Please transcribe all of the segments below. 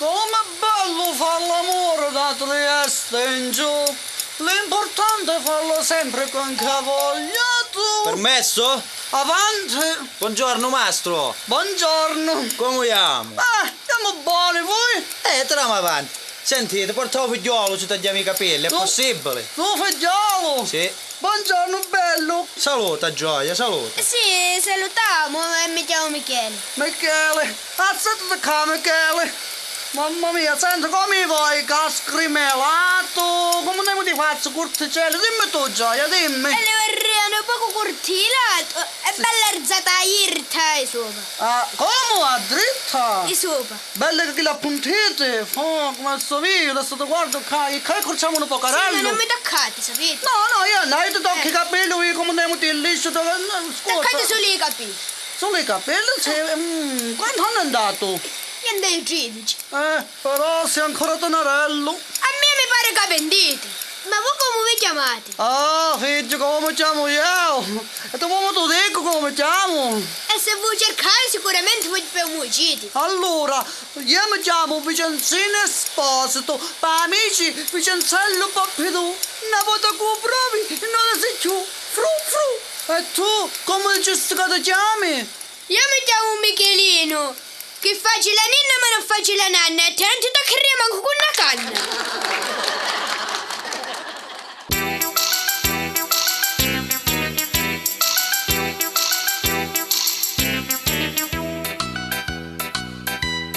Com'è bello fare l'amore da Trieste in giù. L'importante è farlo sempre con che voglia tu. Permesso? Avanti. Buongiorno mastro. Buongiorno. Come andiamo? Siamo buoni voi? Tiriamo avanti. Sentite, portavo figliolo, ci tagliamo i capelli, è possibile? Tuo figliolo? Sì. Buongiorno bello. Saluta Gioia, saluta. Sì, salutiamo e mi chiamo Michele. Michele, alzati qua Michele. Mamma mia, senti come vuoi cascrimelato? Come ne ti faccio corticello? Dimmi tu Gioia, dimmi. E le vorrei un poco cortilato e bella alzata irta e sopra. Come a dritta? E sopra. Belle che le appuntite. Come sto via, adesso ti guardo qua. E che corciamo un po' Sì, ma carello? non mi toccate, sapete? No, io non ti tocchi i capelli come ne ti liscio. Toccate solo i capelli. Solo i capelli? Sì. Quanto hanno andato? Io andai 13. Però sei ancora tenerello. A me mi pare che vendete. Ma voi come vi chiamate? Figlio, come chiamo io? E tu come tu dico come chiamo? E se voi cercate sicuramente voi più uccidi. Allora, io mi chiamo Vicenzino Esposito, per amici Vicenzello Pappidù. Una volta che provi, non si più. Fru. E tu, come dici che ti chiami? Io mi chiamo Michelino. Che faccio la ninna ma non faccio la nanna. E tanto toccheremo anche con una canna.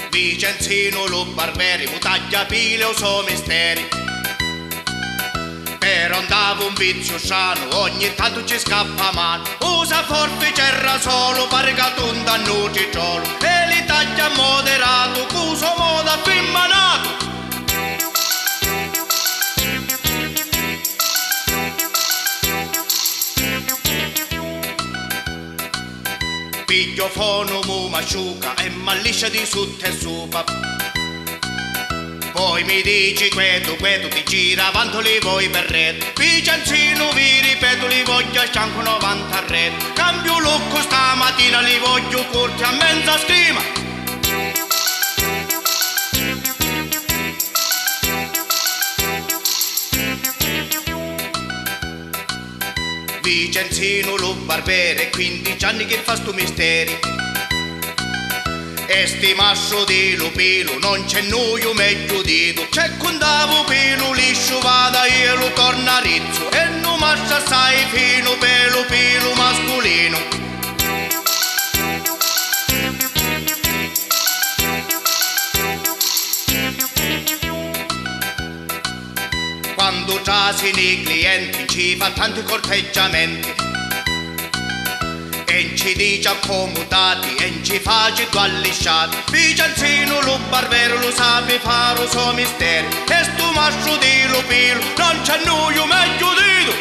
Vicenzino lo barberi, mutaglia pile o so misteri. Però andavo un vizio sano, ogni tanto ci scappa mano. Usa forbicerra solo, pargato un danno cicciolo. E li taglia moderato, cuso modo affimanato. Piglio fono mu masciuca e malliscia di sotto e sopra. Poi mi dici questo ti gira avanti li vuoi per rete. Vicenzino vi ripeto li voglio a scianco 90 a rete. Cambio look stamattina li voglio corti a mezza scrima. Vicenzino lo barbere 15 anni che fa sto misteri. E sti mascio di lupilo non c'è nulla meglio dito. C'è condavo pelo liscio vada io lo torna rizzo. E non mascia assai fino pelo mascolino. Quando trasino i clienti ci fa tanti corteggiamenti. E ci dice accomodati e ci face tu allisciati. Vicenzino lo barbero lo sape fare il suo mistero. E sto mascio di lupilo non c'è nulla meglio dito.